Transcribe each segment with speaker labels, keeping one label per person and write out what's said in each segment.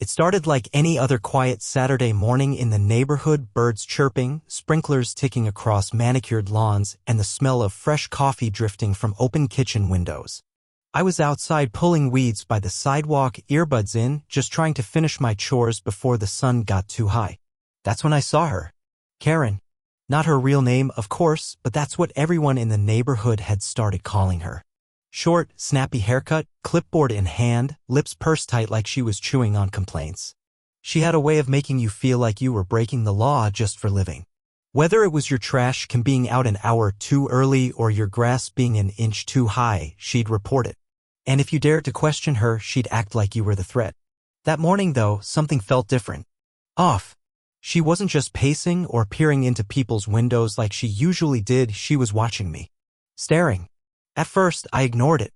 Speaker 1: It started like any other quiet Saturday morning in the neighborhood, birds chirping, sprinklers ticking across manicured lawns, and the smell of fresh coffee drifting from open kitchen windows. I was outside pulling weeds by the sidewalk, earbuds in, just trying to finish my chores before the sun got too high. That's when I saw her. Karen. Not her real name, of course, but that's what everyone in the neighborhood had started calling her. Short, snappy haircut, clipboard in hand, lips pursed tight like she was chewing on complaints. She had a way of making you feel like you were breaking the law just for living. Whether it was your trash can being out an hour too early or your grass being an inch too high, she'd report it. And if you dared to question her, she'd act like you were the threat. That morning, though, something felt different. Off. She wasn't just pacing or peering into people's windows like she usually did, she was watching me. Staring. At first, I ignored it.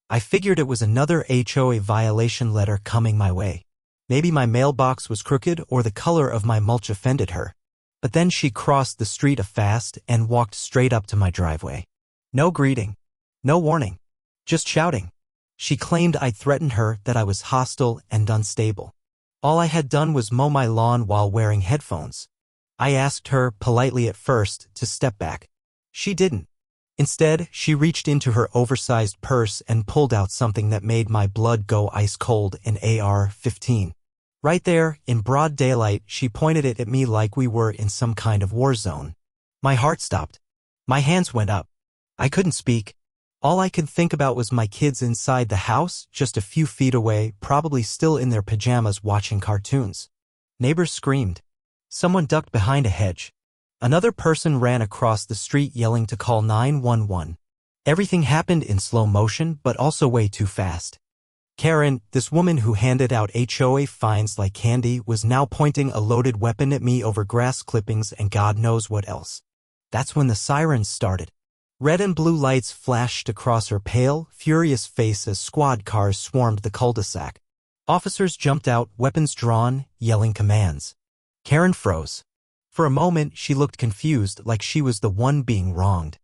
Speaker 1: I figured it was another HOA violation letter coming my way. Maybe my mailbox was crooked or the color of my mulch offended her. But then she crossed the street fast and walked straight up to my driveway. No greeting. No warning. Just shouting. She claimed I'd threatened her, that I was hostile and unstable. All I had done was mow my lawn while wearing headphones. I asked her, politely at first, to step back. She didn't. Instead, she reached into her oversized purse and pulled out something that made my blood go ice cold, an AR-15. Right there, in broad daylight, she pointed it at me like we were in some kind of war zone. My heart stopped. My hands went up. I couldn't speak. All I could think about was my kids inside the house, just a few feet away, probably still in their pajamas watching cartoons. Neighbors screamed. Someone ducked behind a hedge. Another person ran across the street yelling to call 911. Everything happened in slow motion, but also way too fast. Karen, this woman who handed out HOA fines like candy, was now pointing a loaded weapon at me over grass clippings and God knows what else. That's when the sirens started. Red and blue lights flashed across her pale, furious face as squad cars swarmed the cul-de-sac. Officers jumped out, weapons drawn, yelling commands. Karen froze. For a moment, she looked confused, like she was the one being wronged.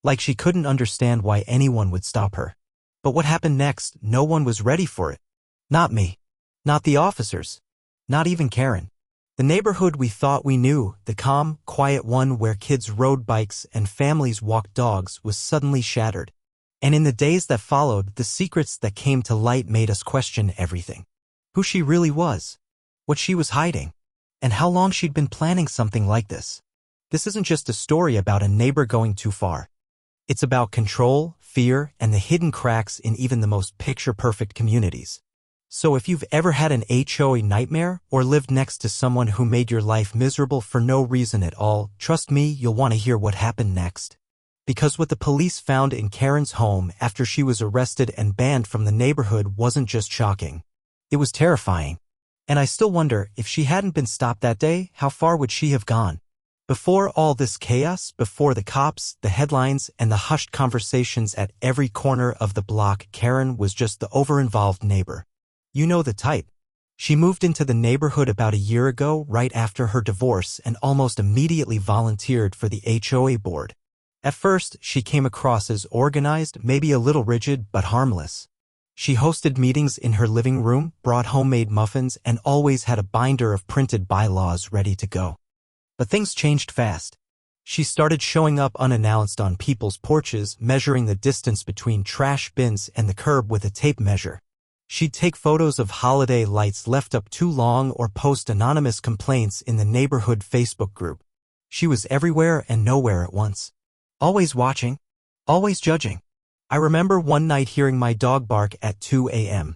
Speaker 1: Like she couldn't understand why anyone would stop her. But what happened next, no one was ready for it. Not me. Not the officers. Not even Karen. The neighborhood we thought we knew, the calm, quiet one where kids rode bikes and families walked dogs, was suddenly shattered. And in the days that followed, the secrets that came to light made us question everything. Who she really was. What she was hiding. And how long she'd been planning something like this. This isn't just a story about a neighbor going too far. It's about control, fear, and the hidden cracks in even the most picture-perfect communities. So if you've ever had an HOA nightmare or lived next to someone who made your life miserable for no reason at all, trust me, you'll want to hear what happened next. Because what the police found in Karen's home after she was arrested and banned from the neighborhood wasn't just shocking. It was terrifying. And I still wonder, if she hadn't been stopped that day, how far would she have gone? Before all this chaos, before the cops, the headlines, and the hushed conversations at every corner of the block, Karen was just the over-involved neighbor. You know the type. She moved into the neighborhood about a year ago, right after her divorce, and almost immediately volunteered for the HOA board. At first, she came across as organized, maybe a little rigid, but harmless. She hosted meetings in her living room, brought homemade muffins, and always had a binder of printed bylaws ready to go. But things changed fast. She started showing up unannounced on people's porches, measuring the distance between trash bins and the curb with a tape measure. She'd take photos of holiday lights left up too long or post anonymous complaints in the neighborhood Facebook group. She was everywhere and nowhere at once. Always watching. Always judging. I remember one night hearing my dog bark at 2 a.m.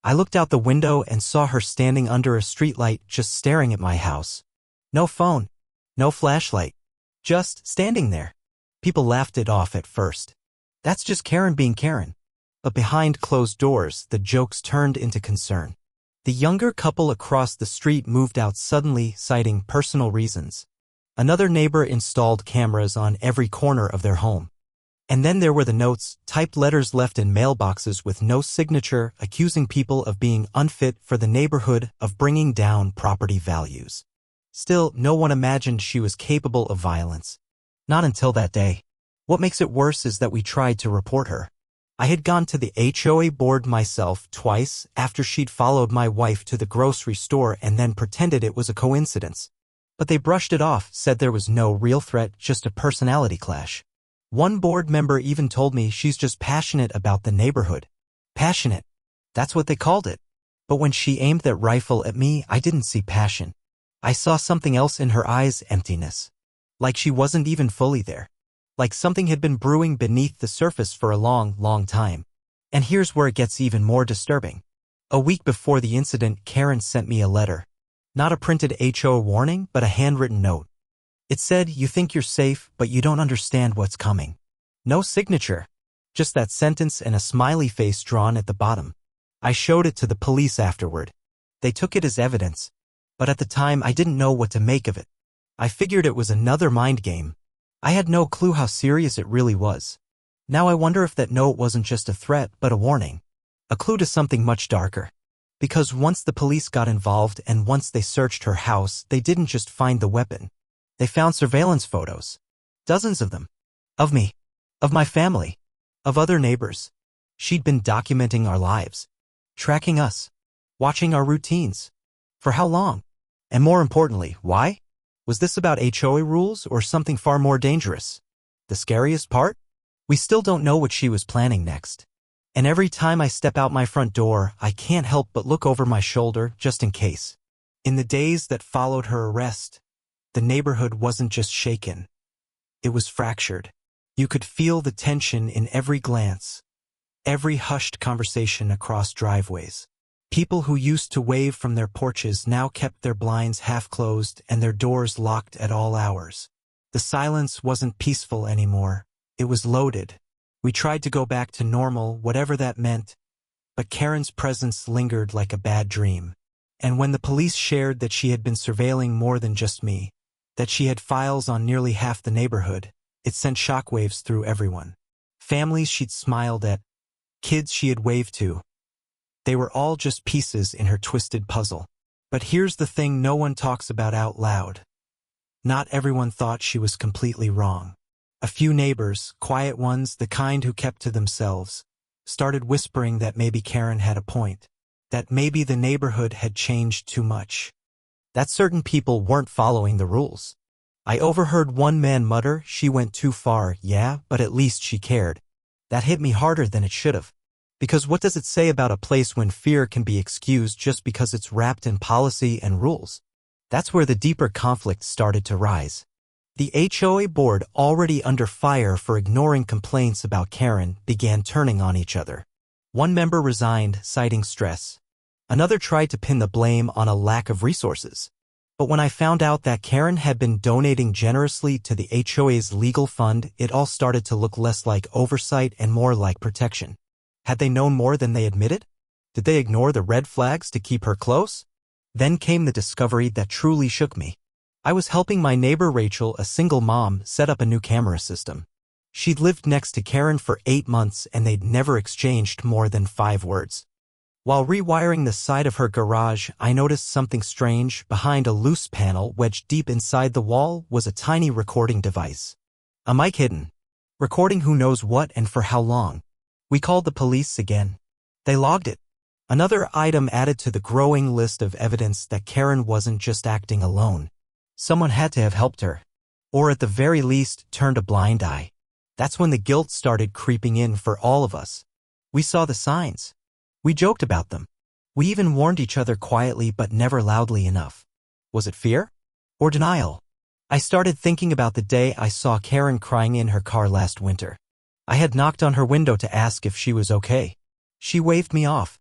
Speaker 1: I looked out the window and saw her standing under a streetlight just staring at my house. No phone. No flashlight. Just standing there. People laughed it off at first. That's just Karen being Karen. But behind closed doors, the jokes turned into concern. The younger couple across the street moved out suddenly, citing personal reasons. Another neighbor installed cameras on every corner of their home. And then there were the notes, typed letters left in mailboxes with no signature, accusing people of being unfit for the neighborhood, of bringing down property values. Still, no one imagined she was capable of violence. Not until that day. What makes it worse is that we tried to report her. I had gone to the HOA board myself twice after she'd followed my wife to the grocery store and then pretended it was a coincidence. But they brushed it off, said there was no real threat, just a personality clash. One board member even told me she's just passionate about the neighborhood. Passionate. That's what they called it. But when she aimed that rifle at me, I didn't see passion. I saw something else in her eyes, emptiness. Like she wasn't even fully there. Like something had been brewing beneath the surface for a long, long time. And here's where it gets even more disturbing. A week before the incident, Karen sent me a letter. Not a printed HOA warning, but a handwritten note. It said, "You think you're safe, but you don't understand what's coming." No signature. Just that sentence and a smiley face drawn at the bottom. I showed it to the police afterward. They took it as evidence. But at the time, I didn't know what to make of it. I figured it was another mind game. I had no clue how serious it really was. Now I wonder if that note wasn't just a threat, but a warning. A clue to something much darker. Because once the police got involved and once they searched her house, they didn't just find the weapon. They found surveillance photos. Dozens of them. Of me. Of my family. Of other neighbors. She'd been documenting our lives. Tracking us. Watching our routines. For how long? And more importantly, why? Was this about HOA rules or something far more dangerous? The scariest part? We still don't know what she was planning next. And every time I step out my front door, I can't help but look over my shoulder just in case. In the days that followed her arrest, the neighborhood wasn't just shaken. It was fractured. You could feel the tension in every glance, every hushed conversation across driveways. People who used to wave from their porches now kept their blinds half closed and their doors locked at all hours. The silence wasn't peaceful anymore. It was loaded. We tried to go back to normal, whatever that meant, but Karen's presence lingered like a bad dream. And when the police shared that she had been surveilling more than just me, that she had files on nearly half the neighborhood, it sent shockwaves through everyone. Families she'd smiled at, kids she had waved to. They were all just pieces in her twisted puzzle. But here's the thing no one talks about out loud. Not everyone thought she was completely wrong. A few neighbors, quiet ones, the kind who kept to themselves, started whispering that maybe Karen had a point, that maybe the neighborhood had changed too much, that certain people weren't following the rules. I overheard one man mutter, "She went too far, yeah, but at least she cared." That hit me harder than it should have. Because what does it say about a place when fear can be excused just because it's wrapped in policy and rules? That's where the deeper conflict started to rise. The HOA board, already under fire for ignoring complaints about Karen, began turning on each other. One member resigned, citing stress. Another tried to pin the blame on a lack of resources. But when I found out that Karen had been donating generously to the HOA's legal fund, it all started to look less like oversight and more like protection. Had they known more than they admitted? Did they ignore the red flags to keep her close? Then came the discovery that truly shook me. I was helping my neighbor Rachel, a single mom, set up a new camera system. She'd lived next to Karen for 8 months and they'd never exchanged more than 5 words. While rewiring the side of her garage, I noticed something strange. Behind a loose panel wedged deep inside the wall was a tiny recording device. A mic hidden. Recording who knows what and for how long. We called the police again. They logged it. Another item added to the growing list of evidence that Karen wasn't just acting alone. Someone had to have helped her. Or at the very least, turned a blind eye. That's when the guilt started creeping in for all of us. We saw the signs. We joked about them. We even warned each other quietly but never loudly enough. Was it fear? Or denial? I started thinking about the day I saw Karen crying in her car last winter. I had knocked on her window to ask if she was okay. She waved me off.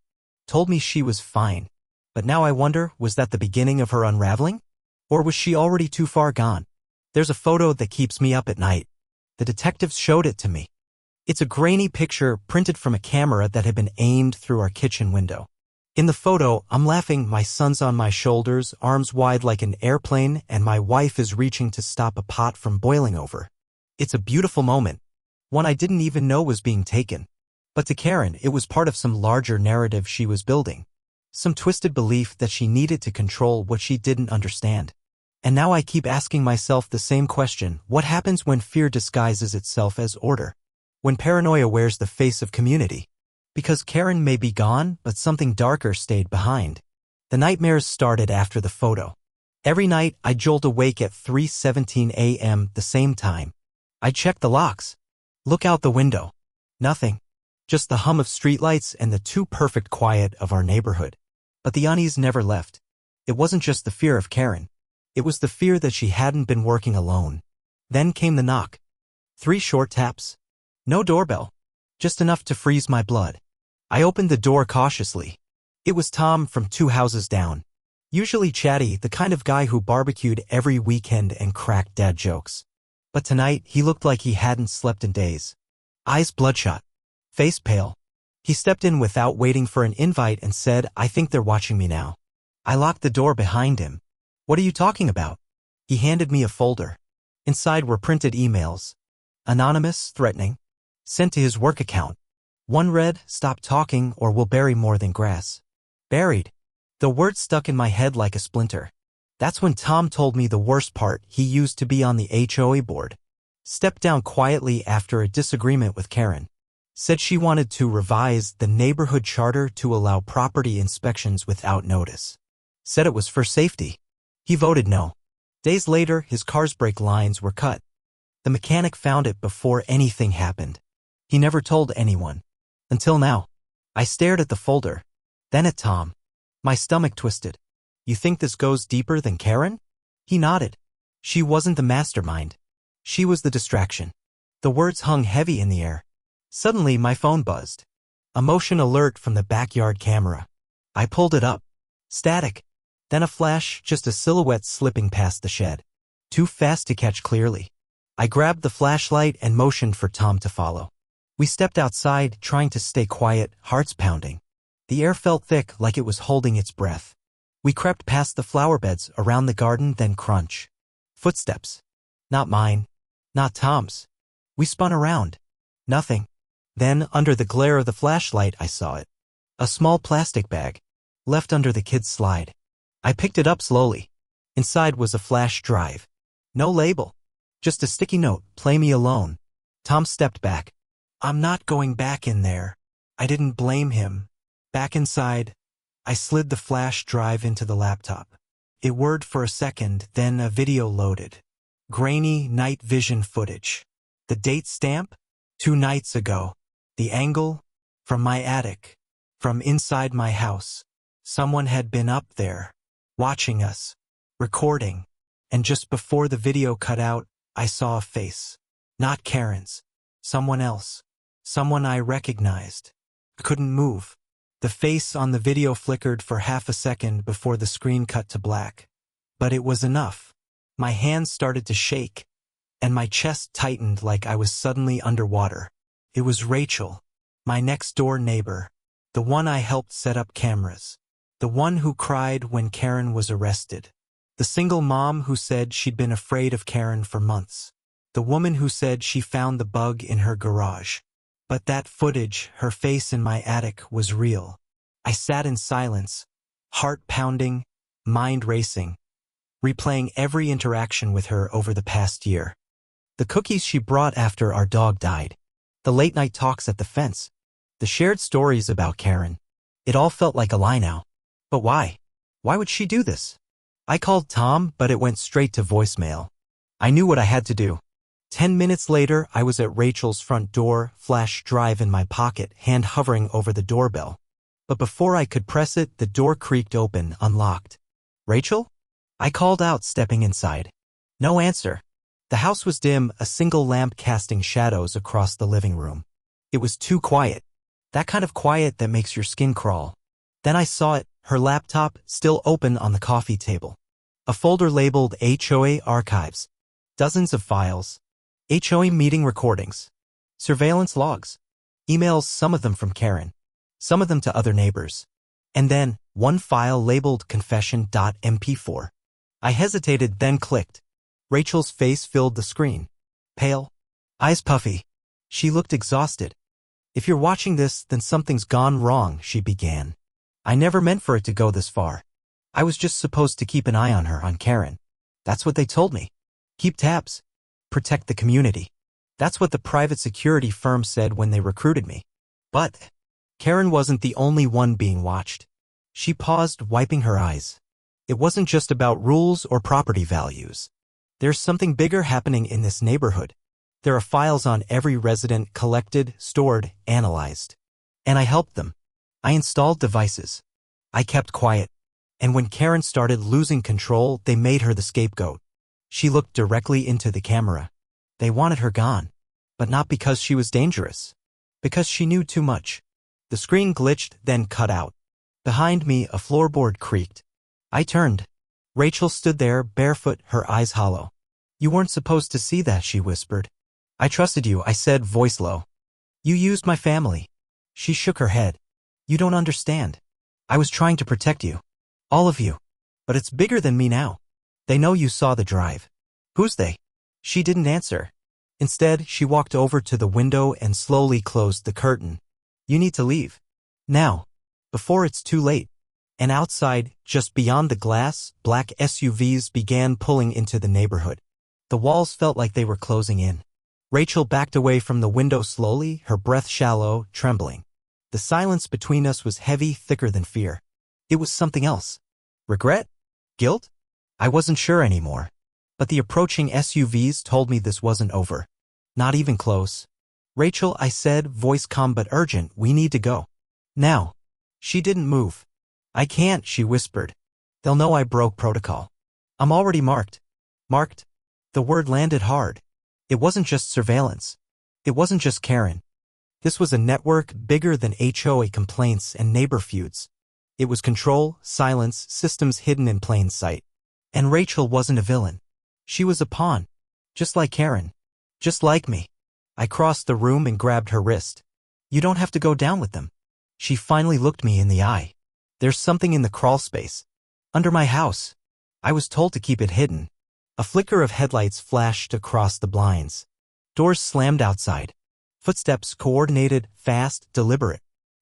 Speaker 1: Told me she was fine. But now I wonder, was that the beginning of her unraveling? Or was she already too far gone? There's a photo that keeps me up at night. The detectives showed it to me. It's a grainy picture printed from a camera that had been aimed through our kitchen window. In the photo, I'm laughing, my son's on my shoulders, arms wide like an airplane, and my wife is reaching to stop a pot from boiling over. It's a beautiful moment. One I didn't even know was being taken. But to Karen, it was part of some larger narrative she was building. Some twisted belief that she needed to control what she didn't understand. And now I keep asking myself the same question: what happens when fear disguises itself as order? When paranoia wears the face of community. Because Karen may be gone, but something darker stayed behind. The nightmares started after the photo. Every night, I jolt awake at 3:17 a.m. the same time. I check the locks. Look out the window. Nothing. Just the hum of streetlights and the too perfect quiet of our neighborhood. But the unease never left. It wasn't just the fear of Karen. It was the fear that she hadn't been working alone. Then came the knock. 3 short taps. No doorbell. Just enough to freeze my blood. I opened the door cautiously. It was Tom from 2 houses down. Usually chatty, the kind of guy who barbecued every weekend and cracked dad jokes. But tonight, he looked like he hadn't slept in days. Eyes bloodshot. Face pale. He stepped in without waiting for an invite and said, "I think they're watching me now." I locked the door behind him. "What are you talking about?" He handed me a folder. Inside were printed emails. Anonymous, threatening. Sent to his work account. One read, "Stop talking or we'll bury more than grass." Buried. The word stuck in my head like a splinter. That's when Tom told me the worst part. He used to be on the HOA board. Stepped down quietly after a disagreement with Karen. Said she wanted to revise the neighborhood charter to allow property inspections without notice. Said it was for safety. He voted no. Days later, his car's brake lines were cut. The mechanic found it before anything happened. He never told anyone. Until now. I stared at the folder. Then at Tom. My stomach twisted. "You think this goes deeper than Karen?" He nodded. She wasn't the mastermind. She was the distraction. The words hung heavy in the air. Suddenly, my phone buzzed. A motion alert from the backyard camera. I pulled it up. Static. Then a flash, just a silhouette slipping past the shed. Too fast to catch clearly. I grabbed the flashlight and motioned for Tom to follow. We stepped outside, trying to stay quiet, hearts pounding. The air felt thick, like it was holding its breath. We crept past the flower beds, around the garden, then crunch. Footsteps. Not mine. Not Tom's. We spun around. Nothing. Then, under the glare of the flashlight, I saw it. A small plastic bag. Left under the kid's slide. I picked it up slowly. Inside was a flash drive. No label. Just a sticky note, "Play me alone." Tom stepped back. "I'm not going back in there." I didn't blame him. Back inside, I slid the flash drive into the laptop. It whirred for a second, then a video loaded. Grainy night vision footage. The date stamp? 2 nights ago. The angle? From my attic. From inside my house. Someone had been up there. Watching us. Recording. And just before the video cut out, I saw a face. Not Karen's. Someone else. Someone I recognized. I couldn't move. The face on the video flickered for half a second before the screen cut to black. But it was enough. My hands started to shake, and my chest tightened like I was suddenly underwater. It was Rachel, my next-door neighbor, the one I helped set up cameras, the one who cried when Karen was arrested, the single mom who said she'd been afraid of Karen for months, the woman who said she found the bug in her garage. But that footage, her face in my attic, was real. I sat in silence, heart pounding, mind racing, replaying every interaction with her over the past year. The cookies she brought after our dog died. The late-night talks at the fence. The shared stories about Karen. It all felt like a lie now. But why? Why would she do this? I called Tom, but it went straight to voicemail. I knew what I had to do. 10 minutes later, I was at Rachel's front door, flash drive in my pocket, hand hovering over the doorbell. But before I could press it, the door creaked open, unlocked. "Rachel?" I called out, stepping inside. No answer. The house was dim, a single lamp casting shadows across the living room. It was too quiet. That kind of quiet that makes your skin crawl. Then I saw it, her laptop, still open on the coffee table. A folder labeled HOA Archives. Dozens of files. HOA meeting recordings. Surveillance logs. Emails, some of them from Karen. Some of them to other neighbors. And then, one file labeled confession.mp4. I hesitated, then clicked. Rachel's face filled the screen. Pale. Eyes puffy. She looked exhausted. "If you're watching this, then something's gone wrong," she began. "I never meant for it to go this far. I was just supposed to keep an eye on her, on Karen. That's what they told me. Keep tabs. Protect the community." That's what the private security firm said when they recruited me. But Karen wasn't the only one being watched. She paused, wiping her eyes. It wasn't just about rules or property values. There's something bigger happening in this neighborhood. There are files on every resident collected, stored, analyzed. And I helped them. I installed devices. I kept quiet. And when Karen started losing control, they made her the scapegoat. She looked directly into the camera. They wanted her gone. But not because she was dangerous. Because she knew too much. The screen glitched, then cut out. Behind me, a floorboard creaked. I turned. Rachel stood there, barefoot, her eyes hollow. You weren't supposed to see that, she whispered. I trusted you, I said, voice low. You used my family. She shook her head. You don't understand. I was trying to protect you. All of you. But it's bigger than me now. They know you saw the drive. Who's they? She didn't answer. Instead, she walked over to the window and slowly closed the curtain. You need to leave. Now. Before it's too late. And outside, just beyond the glass, black SUVs began pulling into the neighborhood. The walls felt like they were closing in. Rachel backed away from the window slowly, her breath shallow, trembling. The silence between us was heavy, thicker than fear. It was something else. Regret? Guilt? I wasn't sure anymore. But the approaching SUVs told me this wasn't over. Not even close. Rachel, I said, voice calm but urgent, we need to go. Now. She didn't move. I can't, she whispered. They'll know I broke protocol. I'm already marked. Marked? The word landed hard. It wasn't just surveillance. It wasn't just Karen. This was a network bigger than HOA complaints and neighbor feuds. It was control, silence, systems hidden in plain sight. And Rachel wasn't a villain. She was a pawn. Just like Karen. Just like me. I crossed the room and grabbed her wrist. You don't have to go down with them. She finally looked me in the eye. There's something in the crawl space. Under my house. I was told to keep it hidden. A flicker of headlights flashed across the blinds. Doors slammed outside. Footsteps coordinated, fast, deliberate.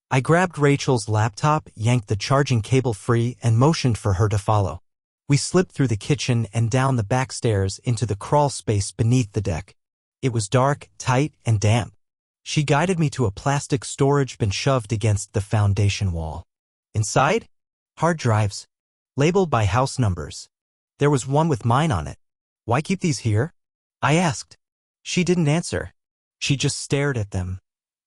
Speaker 1: I grabbed Rachel's laptop, yanked the charging cable free, and motioned for her to follow. We slipped through the kitchen and down the back stairs into the crawl space beneath the deck. It was dark, tight, and damp. She guided me to a plastic storage bin shoved against the foundation wall. Inside? Hard drives. Labeled by house numbers. There was one with mine on it. Why keep these here? I asked. She didn't answer. She just stared at them,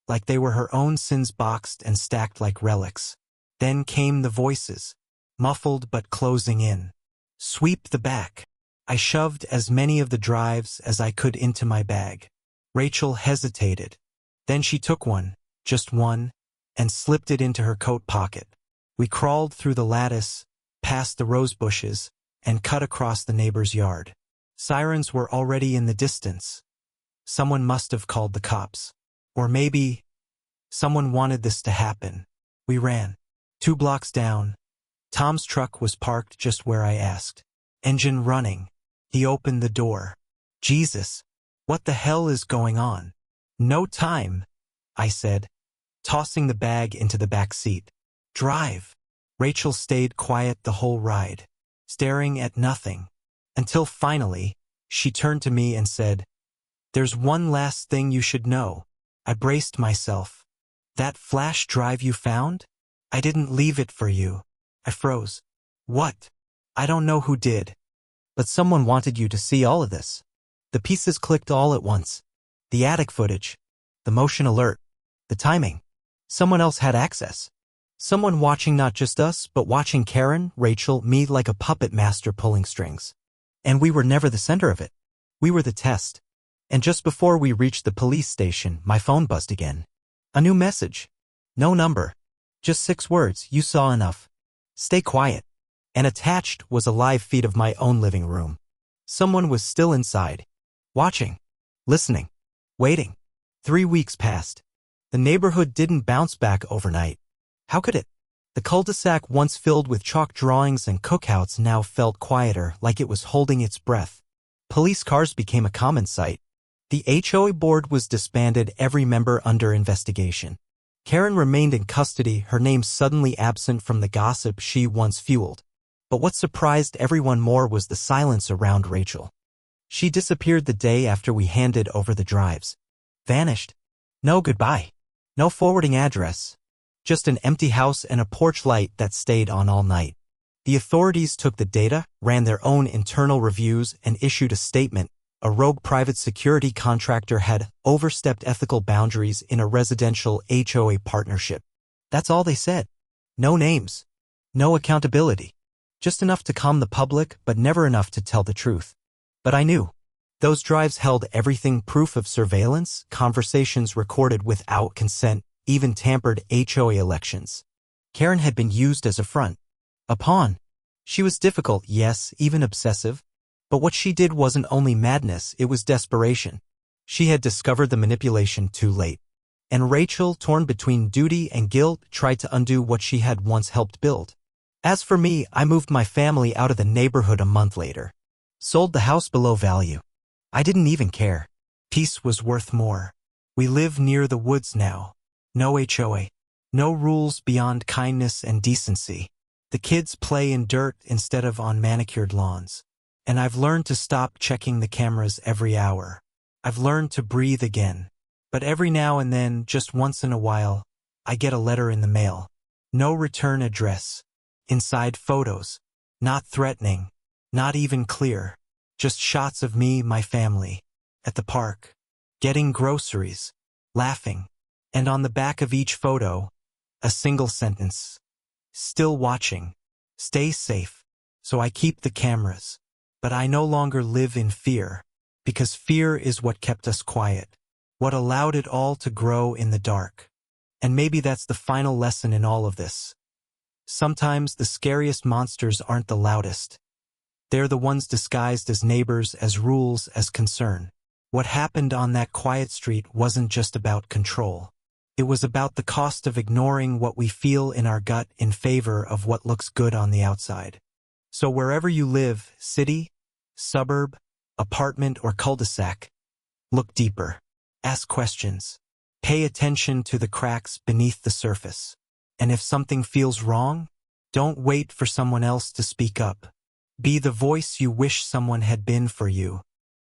Speaker 1: like they were her own sins boxed and stacked like relics. Then came the voices, muffled but closing in. Sweep the back. I shoved as many of the drives as I could into my bag. Rachel hesitated. Then she took one, just one, and slipped it into her coat pocket. We crawled through the lattice, past the rose bushes, and cut across the neighbor's yard. Sirens were already in the distance. Someone must have called the cops. Or maybe someone wanted this to happen. We ran. 2 blocks down. Tom's truck was parked just where I asked. Engine running. He opened the door. Jesus, what the hell is going on? No time, I said, tossing the bag into the back seat. Drive. Rachel stayed quiet the whole ride, staring at nothing, until finally, she turned to me and said, There's one last thing you should know. I braced myself. That flash drive you found? I didn't leave it for you. I froze. What? I don't know who did. But someone wanted you to see all of this. The pieces clicked all at once. The attic footage. The motion alert. The timing. Someone else had access. Someone watching not just us, but watching Karen, Rachel, me like a puppet master pulling strings. And we were never the center of it. We were the test. And just before we reached the police station, my phone buzzed again. A new message. No number. Just 6 words, you saw enough. Stay quiet. And attached was a live feed of my own living room. Someone was still inside. Watching. Listening. Waiting. 3 weeks passed. The neighborhood didn't bounce back overnight. How could it? The cul-de-sac once filled with chalk drawings and cookouts now felt quieter, like it was holding its breath. Police cars became a common sight. The HOA board was disbanded, every member under investigation. Karen remained in custody, her name suddenly absent from the gossip she once fueled. But what surprised everyone more was the silence around Rachel. She disappeared the day after we handed over the drives. Vanished. No goodbye. No forwarding address. Just an empty house and a porch light that stayed on all night. The authorities took the data, ran their own internal reviews, and issued a statement. A rogue private security contractor had overstepped ethical boundaries in a residential HOA partnership. That's all they said. No names. No accountability. Just enough to calm the public, but never enough to tell the truth. But I knew. Those drives held everything: proof of surveillance, conversations recorded without consent, even tampered HOA elections. Karen had been used as a front. A pawn. She was difficult, yes, even obsessive. But what she did wasn't only madness, it was desperation. She had discovered the manipulation too late. And Rachel, torn between duty and guilt, tried to undo what she had once helped build. As for me, I moved my family out of the neighborhood a month later. Sold the house below value. I didn't even care. Peace was worth more. We live near the woods now. No HOA. No rules beyond kindness and decency. The kids play in dirt instead of on manicured lawns. And I've learned to stop checking the cameras every hour. I've learned to breathe again. But every now and then, just once in a while, I get a letter in the mail. No return address. Inside photos. Not threatening. Not even clear. Just shots of me, my family. At the park. Getting groceries. Laughing. And on the back of each photo, a single sentence. Still watching. Stay safe. So I keep the cameras. But I no longer live in fear. Because fear is what kept us quiet. What allowed it all to grow in the dark. And maybe that's the final lesson in all of this. Sometimes the scariest monsters aren't the loudest. They're the ones disguised as neighbors, as rules, as concern. What happened on that quiet street wasn't just about control. It was about the cost of ignoring what we feel in our gut in favor of what looks good on the outside. So wherever you live, city, suburb, apartment, or cul-de-sac, look deeper. Ask questions. Pay attention to the cracks beneath the surface. And if something feels wrong, don't wait for someone else to speak up. Be the voice you wish someone had been for you.